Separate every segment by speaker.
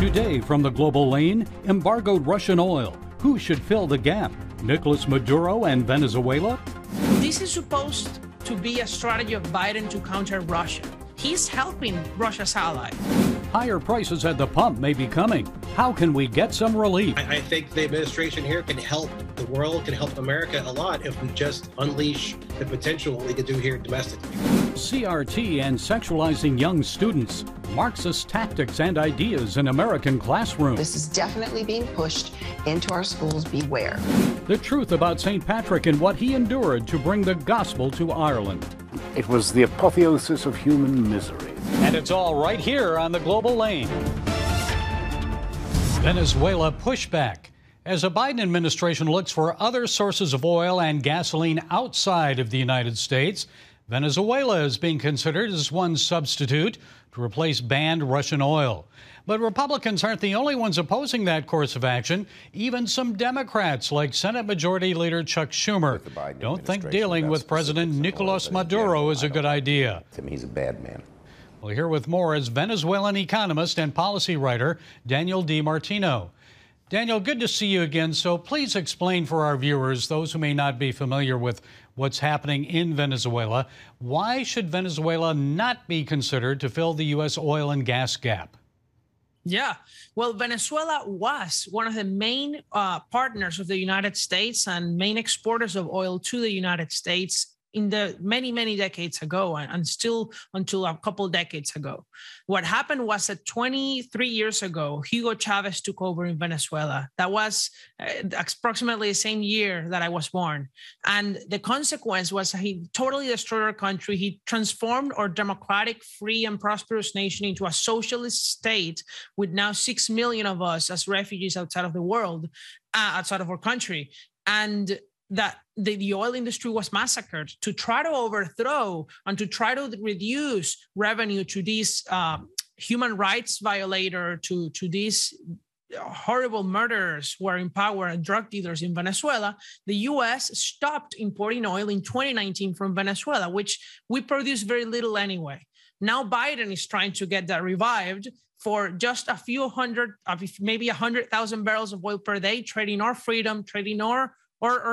Speaker 1: Today from the global lane, embargoed Russian oil. Who should fill the gap? Nicolas Maduro and Venezuela?
Speaker 2: This is supposed to be a strategy of Biden to counter Russia. He's helping Russia's ally.
Speaker 1: Higher prices at the pump may be coming. How can we get some relief?
Speaker 3: I think the administration here can help the world, can help America a lot if we just unleash the potential what we could do here domestically.
Speaker 1: CRT and sexualizing young students. Marxist tactics and ideas in American classrooms.
Speaker 4: This is definitely being pushed into our schools. Beware.
Speaker 1: The truth about St. Patrick and what he endured to bring the gospel to Ireland.
Speaker 5: It was the apotheosis of human misery.
Speaker 1: And it's all right here on the global lane. Venezuela pushback. As a Biden administration looks for other sources of oil and gasoline outside of the United States, Venezuela is being considered as one substitute to replace banned Russian oil. But Republicans aren't the only ones opposing that course of action. Even some Democrats, like Senate Majority Leader Chuck Schumer, don't think dealing with President Nicolas Maduro is a good idea.
Speaker 6: To me, he's a bad man.
Speaker 1: Well, here with more is Venezuelan economist and policy writer Daniel DiMartino. Daniel, good to see you again. So please explain for our viewers, those who may not be familiar with what's happening in Venezuela, why should Venezuela not be considered to fill the U.S. oil and gas gap?
Speaker 2: Yeah, well, Venezuela was one of the main partners of the United States and main exporters of oil to the United States in the many decades ago, and still until a couple decades ago. What happened was that 23 years ago, Hugo Chavez took over in Venezuela. That was approximately the same year that I was born. And the consequence was he totally destroyed our country. He transformed our democratic, free, and prosperous nation into a socialist state with now 6 million of us as refugees outside of the world, outside of our country. And that the oil industry was massacred to try to overthrow and to try to reduce revenue to these human rights violator, to these horrible murderers who are in power and drug dealers in Venezuela. The U.S. stopped importing oil in 2019 from Venezuela, which we produce very little anyway. Now Biden is trying to get that revived for just a few hundred, maybe 100,000 barrels of oil per day, trading our freedom, trading our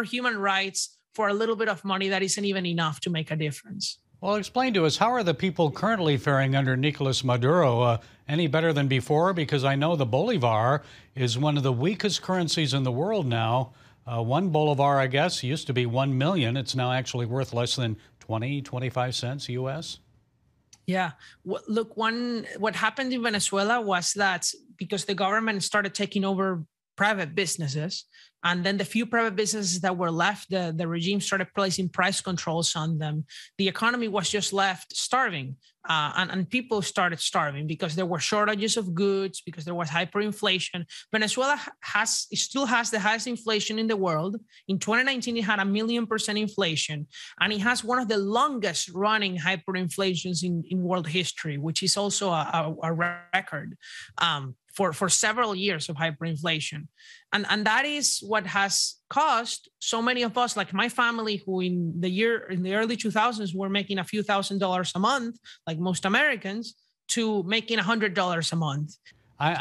Speaker 2: human rights for a little bit of money that isn't even enough to make a difference.
Speaker 1: Well, explain to us, how are the people currently faring under Nicolas Maduro? Any better than before? Because I know the bolivar is one of the weakest currencies in the world now. One bolivar, I guess, used to be 1 million. It's now actually worth less than 20, 25 cents U.S.
Speaker 2: Yeah. Look, what happened in Venezuela was that because the government started taking over private businesses, and then the few private businesses that were left, the regime started placing price controls on them. The economy was just left starving, and people started starving because there were shortages of goods, because there was hyperinflation. Venezuela still has the highest inflation in the world. In 2019, it had 1,000,000% inflation, and it has one of the longest running hyperinflations in world history, which is also a record. For several years of hyperinflation. And that is what has caused so many of us, like my family, who in the early 2000s were making a few $1,000s a month, like most Americans, to making $100 a month.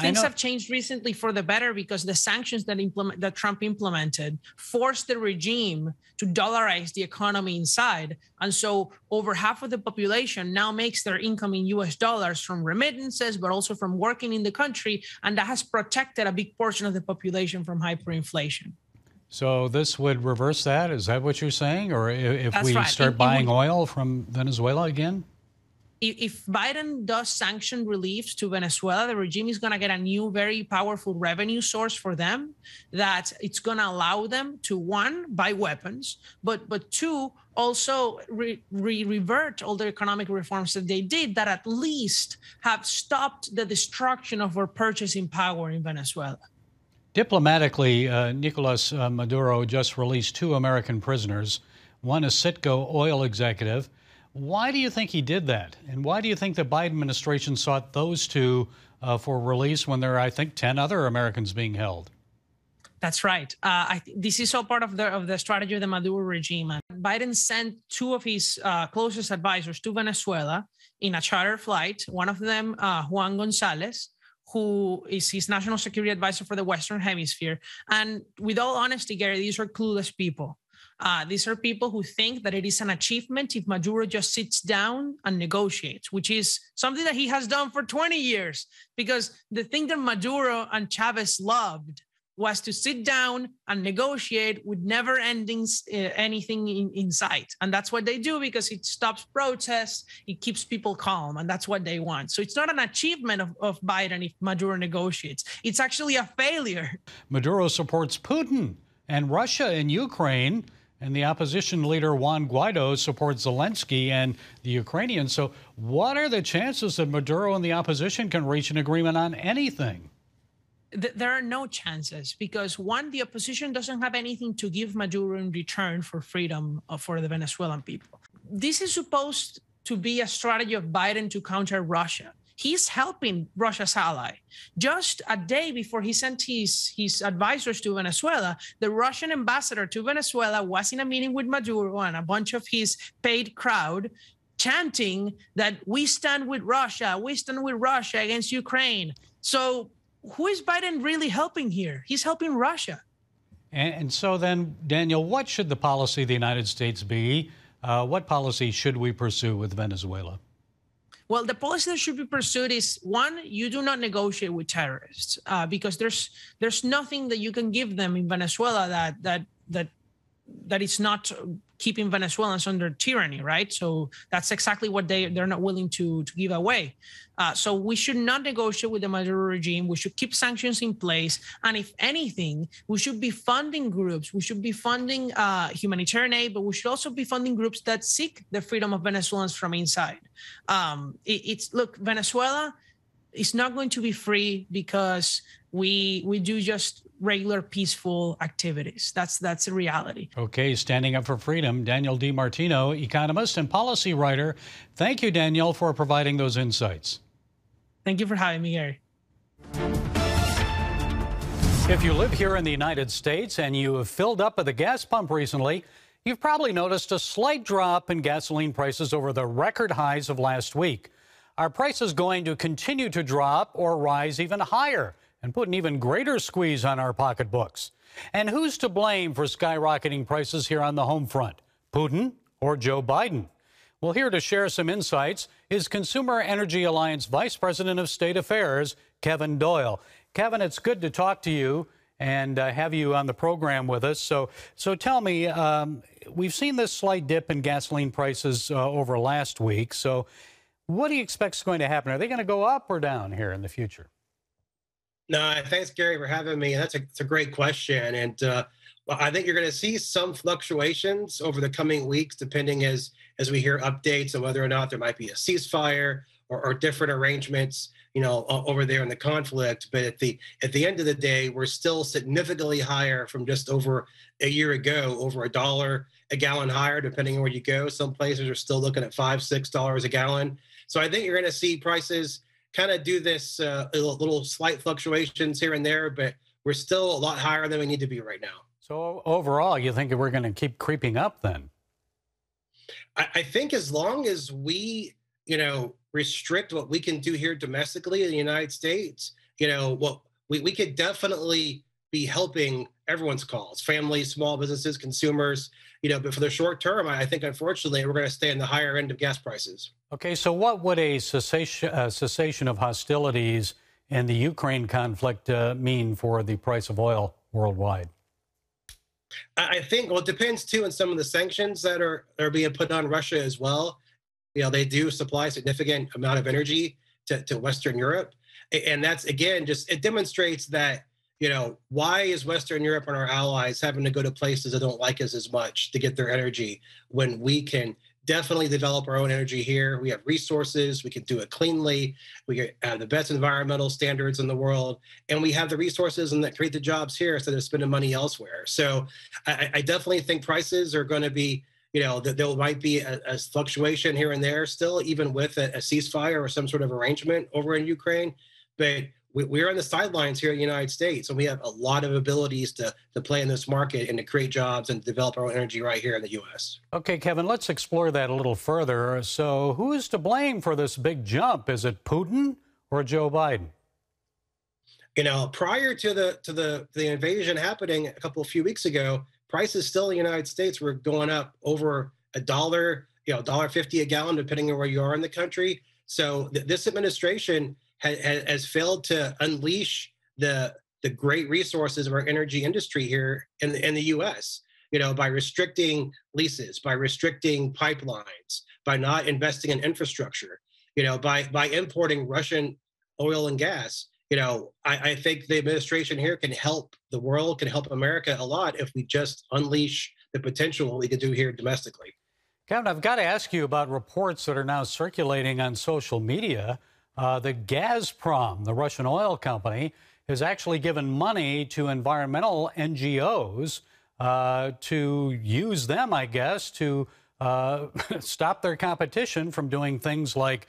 Speaker 2: Things have changed recently for the better because the sanctions that Trump implemented forced the regime to dollarize the economy inside. And so over half of the population now makes their income in US dollars from remittances, but also from working in the country. And that has protected a big portion of the population from hyperinflation.
Speaker 1: So this would reverse that? Is that what you're saying? Or if
Speaker 2: That's
Speaker 1: we
Speaker 2: right.
Speaker 1: start buying oil from Venezuela again?
Speaker 2: If Biden does sanction reliefs to Venezuela, the regime is going to get a new, very powerful revenue source for them that it's going to allow them to, one, buy weapons, but two, also revert all the economic reforms that they did that at least have stopped the destruction of our purchasing power in Venezuela.
Speaker 1: Diplomatically, Nicolas Maduro just released 2 American prisoners, one a Citgo oil executive. Why do you think he did that? And why do you think the Biden administration sought those 2 for release when there are, I think, 10 other Americans being held?
Speaker 2: That's right. This is all part of the strategy of the Maduro regime. Biden sent 2 of his closest advisors to Venezuela in a charter flight. One of them, Juan Gonzalez, who is his national security advisor for the Western Hemisphere. And with all honesty, Gary, these are clueless people. These are people who think that it is an achievement if Maduro just sits down and negotiates, which is something that he has done for 20 years. Because the thing that Maduro and Chavez loved was to sit down and negotiate with never ending anything in sight. And that's what they do because it stops protests, it keeps people calm, and that's what they want. So it's not an achievement of Biden if Maduro negotiates. It's actually a failure.
Speaker 1: Maduro supports Putin and Russia in Ukraine, and the opposition leader Juan Guaido supports Zelensky and the Ukrainians. So what are the chances that Maduro and the opposition can reach an agreement on anything?
Speaker 2: There are no chances because, one, the opposition doesn't have anything to give Maduro in return for freedom for the Venezuelan people. This is supposed to be a strategy of Biden to counter Russia. He's helping Russia's ally. Just a day before he sent his advisors to Venezuela, the Russian ambassador to Venezuela was in a meeting with Maduro and a bunch of his paid crowd chanting that we stand with Russia against Ukraine. So who is Biden really helping here? He's helping Russia.
Speaker 1: And so then, Daniel, what should the policy of the United States be? What policy should we pursue with Venezuela?
Speaker 2: Well, the policy that should be pursued is, one, you do not negotiate with terrorists because there's nothing that you can give them in Venezuela that is not keeping Venezuelans under tyranny, right? So that's exactly what they're not willing to give away. So we should not negotiate with the Maduro regime. We should keep sanctions in place. And if anything, we should be funding groups. We should be funding humanitarian aid, but we should also be funding groups that seek the freedom of Venezuelans from inside. Look, Venezuela is not going to be free because we do just regular peaceful activities. That's the reality. Okay,
Speaker 1: standing up for freedom. Daniel DiMartino, economist and policy writer. Thank you, Daniel, for providing those insights.
Speaker 2: Thank you for having me, Gary.
Speaker 1: If you live here in the United States and you have filled up at the gas pump recently, you've probably noticed a slight drop in gasoline prices over the record highs of last week. Are prices going to continue to drop or rise even higher and put an even greater squeeze on our pocketbooks? And who's to blame for skyrocketing prices here on the home front, Putin or Joe Biden? Well, here to share some insights is Consumer Energy Alliance Vice President of State Affairs, Kevin Doyle. Kevin, it's good to talk to you and have you on the program with us. So tell me, we've seen this slight dip in gasoline prices over last week. So what do you expect is going to happen? Are they going to go up or down here in the future?
Speaker 3: No, thanks, Gary, for having me. That's a great question. And well, I think you're going to see some fluctuations over the coming weeks, depending as we hear updates on whether or not there might be a ceasefire or different arrangements, over there in the conflict. But at the end of the day, we're still significantly higher from just over a year ago, over $1 a gallon higher, depending on where you go. Some places are still looking at $5, $6 a gallon. So I think you're going to see prices kind of do this little slight fluctuations here and there, but we're still a lot higher than we need to be right now.
Speaker 1: So overall, you think we're going to keep creeping up then?
Speaker 3: I think as long as we, restrict what we can do here domestically in the United States, we could definitely be helping everyone's cause, families, small businesses, consumers, but for the short term, I think, unfortunately, we're going to stay in the higher end of gas prices.
Speaker 1: Okay, so what would a cessation of hostilities in the Ukraine conflict mean for the price of oil worldwide?
Speaker 3: I think, well, it depends, too, on some of the sanctions that are being put on Russia as well. They do supply a significant amount of energy to Western Europe. And that's, again, it demonstrates that, why is Western Europe and our allies having to go to places that don't like us as much to get their energy when we can definitely develop our own energy here? We have resources, we can do it cleanly, we have the best environmental standards in the world, and we have the resources and that create the jobs here instead of spending money elsewhere. So I definitely think prices are going to be, that there might be a fluctuation here and there still, even with a ceasefire or some sort of arrangement over in Ukraine. But we're on the sidelines here in the United States, and we have a lot of abilities to play in this market and to create jobs and develop our own energy right here in the U.S.
Speaker 1: Okay, Kevin, let's explore that a little further. So who is to blame for this big jump? Is it Putin or Joe Biden?
Speaker 3: Prior to the invasion happening a few weeks ago, prices still in the United States were going up over $1, $1.50 a gallon, depending on where you are in the country. So this administration has failed to unleash the great resources of our energy industry here in the U.S. By restricting leases, by restricting pipelines, by not investing in infrastructure, by importing Russian oil and gas. I think the administration here can help the world, can help America a lot if we just unleash the potential we could do here domestically.
Speaker 1: Kevin, I've got to ask you about reports that are now circulating on social media. The Gazprom, the Russian oil company, has actually given money to environmental NGOs to use them, I guess, to stop their competition from doing things like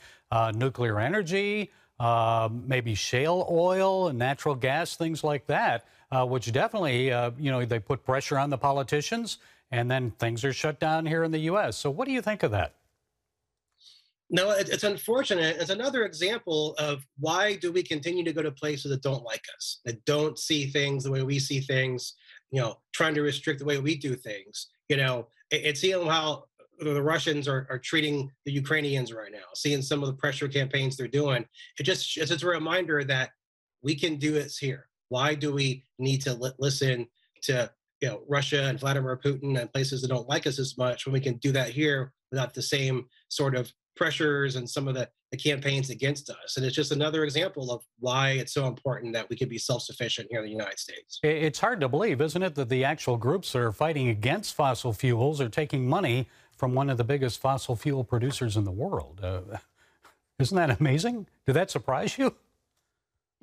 Speaker 1: nuclear energy, maybe shale oil and natural gas, things like that, which definitely, they put pressure on the politicians, and then things are shut down here in the U.S. So what do you think of that?
Speaker 3: No, it's unfortunate. It's another example of why do we continue to go to places that don't like us, that don't see things the way we see things, trying to restrict the way we do things. It's seeing how the Russians are treating the Ukrainians right now, seeing some of the pressure campaigns they're doing. It's just a reminder that we can do this here. Why do we need to listen to Russia and Vladimir Putin and places that don't like us as much when we can do that here without the same sort of pressures and some of the campaigns against us? And it's just another example of why it's so important that we can be self-sufficient here in the United States. It's
Speaker 1: hard to believe, isn't it, that the actual groups that are fighting against fossil fuels are taking money from one of the biggest fossil fuel producers in the world. Isn't that amazing? Did that surprise you?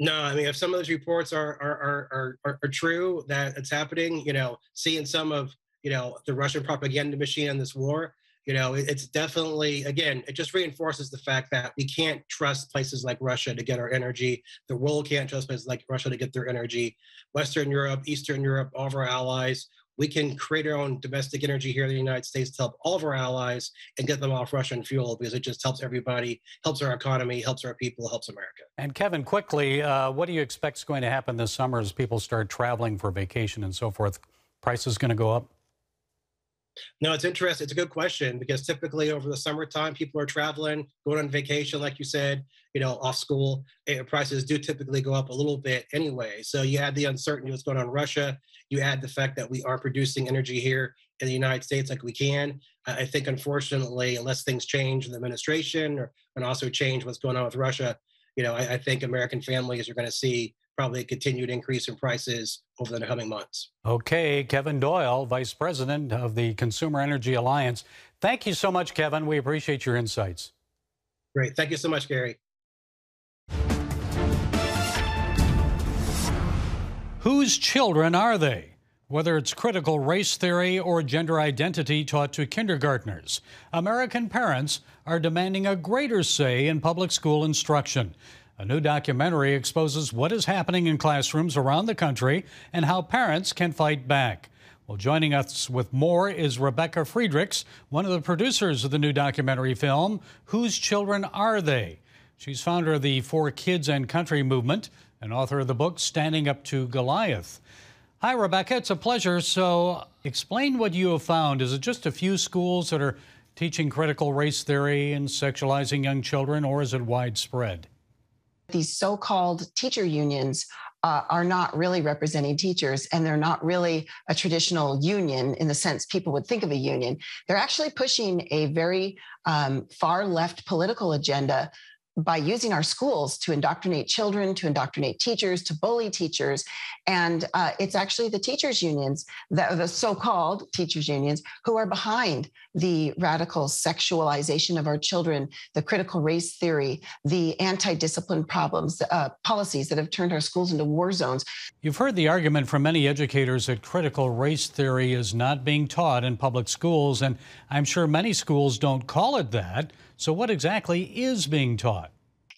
Speaker 3: No, I mean, if some of those reports are true that it's happening, seeing some of, the Russian propaganda machine in this war, it's definitely, again, it just reinforces the fact that we can't trust places like Russia to get our energy. The world can't trust places like Russia to get their energy. Western Europe, Eastern Europe, all of our allies, we can create our own domestic energy here in the United States to help all of our allies and get them off Russian fuel, because it just helps everybody, helps our economy, helps our people, helps America.
Speaker 1: And Kevin, quickly, what do you expect is going to happen this summer as people start traveling for vacation and so forth? Prices going to go up?
Speaker 3: No, it's interesting. It's a good question, because typically over the summertime, people are traveling, going on vacation, like you said, off school. Prices do typically go up a little bit anyway. So you add the uncertainty of what's going on in Russia. You add the fact that we aren't producing energy here in the United States like we can. I think, unfortunately, unless things change in the administration and also change what's going on with Russia, I think American families are going to see probably a continued increase in prices over the coming months.
Speaker 1: Okay, Kevin Doyle, Vice President of the Consumer Energy Alliance. Thank you so much, Kevin. We appreciate your insights.
Speaker 3: Great. Thank you so much, Gary.
Speaker 1: Whose children are they? Whether it's critical race theory or gender identity taught to kindergartners, American parents are demanding a greater say in public school instruction. A new documentary exposes what is happening in classrooms around the country and how parents can fight back. Well, joining us with more is Rebecca Friedrichs, one of the producers of the new documentary film, Whose Children Are They? She's founder of the For Kids and Country movement and author of the book Standing Up to Goliath. Hi, Rebecca. It's a pleasure. So explain what you have found. Is it just a few schools that are teaching critical race theory and sexualizing young children, or is it widespread?
Speaker 4: These so-called teacher unions are not really representing teachers, and they're not really a traditional union in the sense people would think of a union. They're actually pushing a very far left political agenda by using our schools to indoctrinate children, to indoctrinate teachers, to bully teachers. And it's actually the teachers unions, the so-called teachers unions, who are behind the radical sexualization of our children, the critical race theory, the anti-discipline problems, policies that have turned our schools into war zones.
Speaker 1: You've heard the argument from many educators that critical race theory is not being taught in public schools, and I'm sure many schools don't call it that. So what exactly is being taught?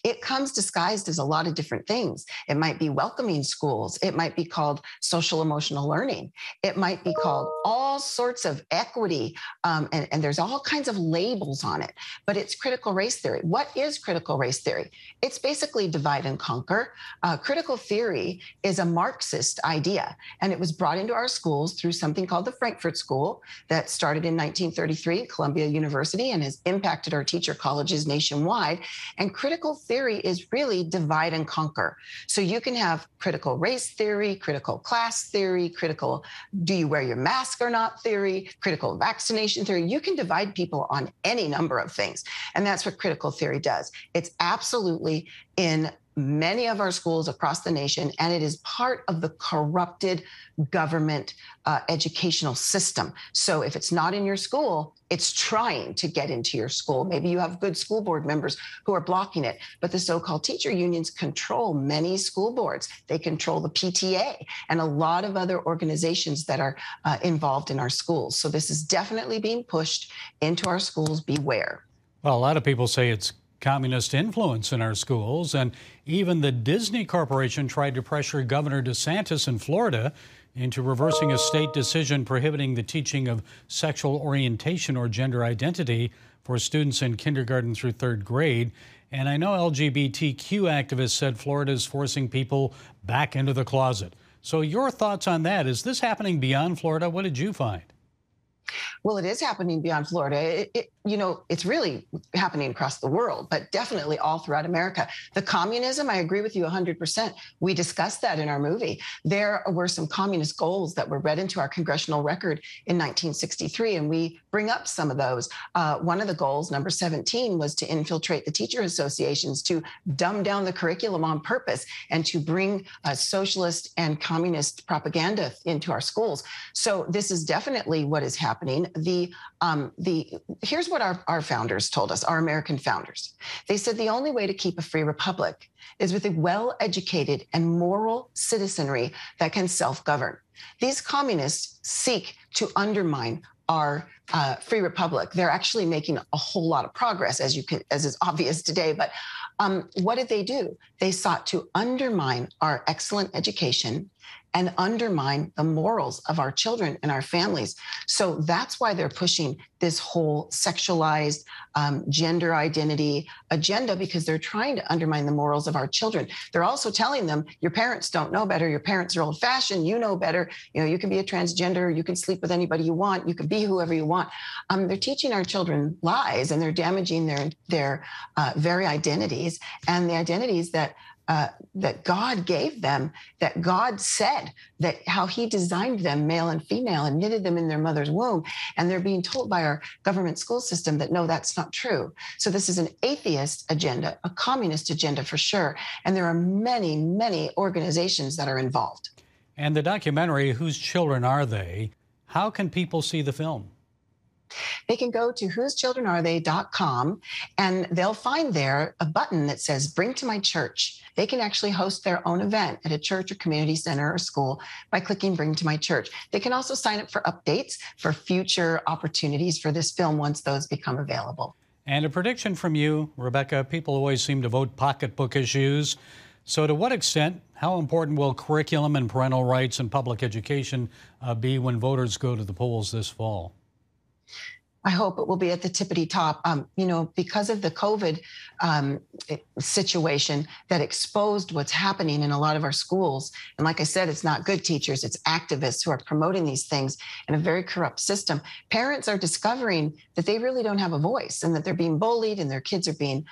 Speaker 4: It comes disguised as a lot of different things. It might be welcoming schools. It might be called social emotional learning. It might be called all sorts of equity. And there's all kinds of labels on it, but it's critical race theory. What is critical race theory? It's basically divide and conquer. Critical theory is a Marxist idea, and it was brought into our schools through something called the Frankfurt School that started in 1933 at Columbia University and has impacted our teacher colleges nationwide. And critical theory is really divide and conquer. So you can have critical race theory, critical class theory, critical do you wear your mask or not theory, critical vaccination theory. You can divide people on any number of things. And that's what critical theory does. It's absolutely in many of our schools across the nation, and it is part of the corrupted government educational system. So if it's not in your school, it's trying to get into your school. Maybe you have good school board members who are blocking it, but the so-called teacher unions control many school boards. They control the PTA and a lot of other organizations that are involved in our schools. So this is definitely being pushed into our schools. Beware.
Speaker 1: Well, a lot of people say it's communist influence in our schools, and even the Disney Corporation tried to pressure Governor DeSantis in Florida into reversing a state decision prohibiting the teaching of sexual orientation or gender identity for students in kindergarten through third grade. And I know LGBTQ activists said Florida is forcing people back into the closet. So your thoughts on that? Is this happening beyond Florida? What did you find?
Speaker 4: Well, it is happening beyond Florida. It's really happening across the world, but definitely all throughout America. The communism, I agree with you 100%. We discussed that in our movie. There were some communist goals that were read into our congressional record in 1963, and we bring up some of those. One of the goals, number 17, was to infiltrate the teacher associations, to dumb down the curriculum on purpose, and to bring socialist and communist propaganda into our schools. So this is definitely what is happening. Here's what our founders told us, our American founders. They said the only way to keep a free republic is with a well-educated and moral citizenry that can self-govern. These communists seek to undermine our free republic. They're actually making a whole lot of progress, as is obvious today. But what did they do? They sought to undermine our excellent education and undermine the morals of our children and our families. So that's why they're pushing this whole sexualized gender identity agenda, because they're trying to undermine the morals of our children. They're also telling them, your parents don't know better. Your parents are old fashioned. You know better. You can be a transgender. You can sleep with anybody you want. You can be whoever you want. They're teaching our children lies, and they're damaging their very identities, and the identities that God gave them, that God said that how he designed them, male and female, and knitted them in their mother's womb. And they're being told by our government school system that, no, that's not true. So this is an atheist agenda, a communist agenda for sure. And there are many, many organizations that are involved.
Speaker 1: And the documentary, Whose Children Are They? How can people see the film?
Speaker 4: They can go to whosechildrenarethey.com, and they'll find there a button that says Bring to My Church. They can actually host their own event at a church or community center or school by clicking Bring to My Church. They can also sign up for updates for future opportunities for this film once those become available.
Speaker 1: And a prediction from you, Rebecca. People always seem to vote pocketbook issues. So to what extent, how important will curriculum and parental rights and public education be when voters go to the polls this fall?
Speaker 4: I hope it will be at the tippity top. Because of the COVID situation that exposed what's happening in a lot of our schools. And like I said, it's not good teachers, it's activists who are promoting these things in a very corrupt system. Parents are discovering that they really don't have a voice, and that they're being bullied, and their kids are being,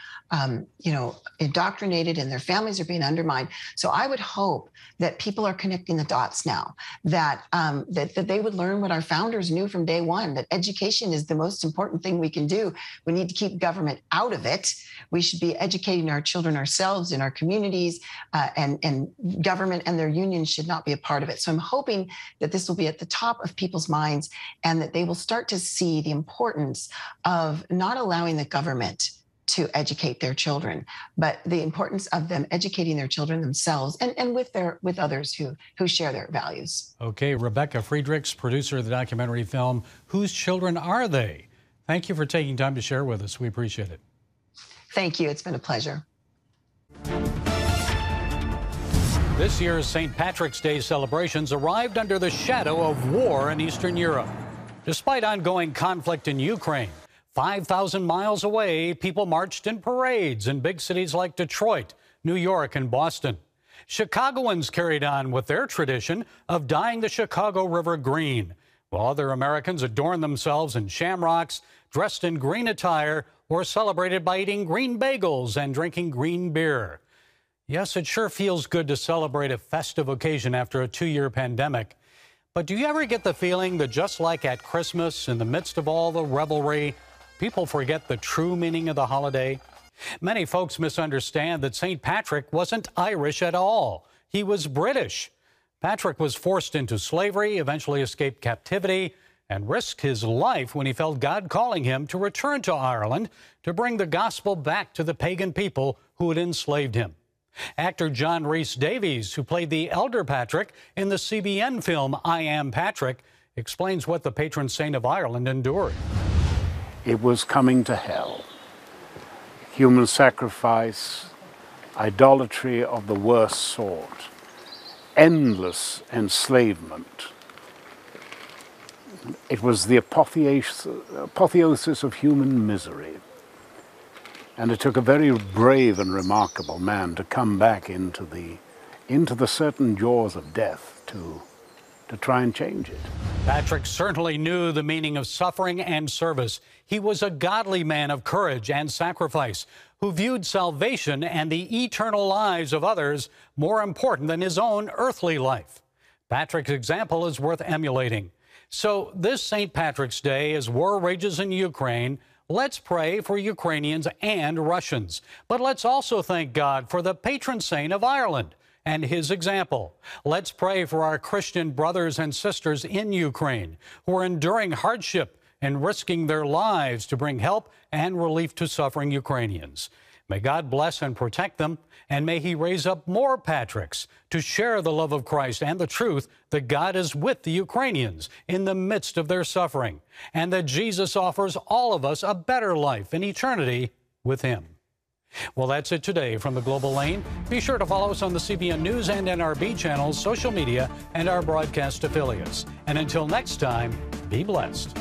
Speaker 4: indoctrinated, and their families are being undermined. So I would hope that people are connecting the dots now, that they would learn what our founders knew from day one, that education is the most important thing we can do. We need to keep government out of it. We should be educating our children ourselves in our communities, and government and their unions should not be a part of it. So I'm hoping that this will be at the top of people's minds, and that they will start to see the importance of not allowing the government to educate their children, but the importance of them educating their children themselves, and with others who share their values.
Speaker 1: Okay, Rebecca Friedrichs, producer of the documentary film Whose Children Are They? Thank you for taking time to share with us. We appreciate it.
Speaker 4: Thank you. It's been a pleasure.
Speaker 1: This year's St. Patrick's Day celebrations arrived under the shadow of war in Eastern Europe. Despite ongoing conflict in Ukraine, 5,000 miles away, people marched in parades in big cities like Detroit, New York, and Boston. Chicagoans carried on with their tradition of dyeing the Chicago River green, while other Americans adorned themselves in shamrocks, dressed in green attire, or celebrated by eating green bagels and drinking green beer. Yes, it sure feels good to celebrate a festive occasion after a 2-year pandemic. But do you ever get the feeling that just like at Christmas, in the midst of all the revelry, people forget the true meaning of the holiday? Many folks misunderstand that St. Patrick wasn't Irish at all. He was British. Patrick was forced into slavery, eventually escaped captivity, and risked his life when he felt God calling him to return to Ireland to bring the gospel back to the pagan people who had enslaved him. Actor John Rhys Davies, who played the elder Patrick in the CBN film I Am Patrick, explains what the patron saint of Ireland endured.
Speaker 5: It was coming to hell. Human sacrifice, idolatry of the worst sort, endless enslavement. It was the apotheosis of human misery. And it took a very brave and remarkable man to come back into the certain jaws of death to try and change it.
Speaker 1: Patrick certainly knew the meaning of suffering and service. He was a godly man of courage and sacrifice who viewed salvation and the eternal lives of others more important than his own earthly life. Patrick's example is worth emulating. So this St. Patrick's Day, as war rages in Ukraine, let's pray for Ukrainians and Russians. But let's also thank God for the patron saint of Ireland and his example. Let's pray for our Christian brothers and sisters in Ukraine who are enduring hardship and risking their lives to bring help and relief to suffering Ukrainians. May God bless and protect them, and may he raise up more Patricks to share the love of Christ and the truth that God is with the Ukrainians in the midst of their suffering, and that Jesus offers all of us a better life in eternity with him. Well, that's it today from the Global Lane. Be sure to follow us on the CBN News and NRB channels, social media, and our broadcast affiliates. And until next time, be blessed.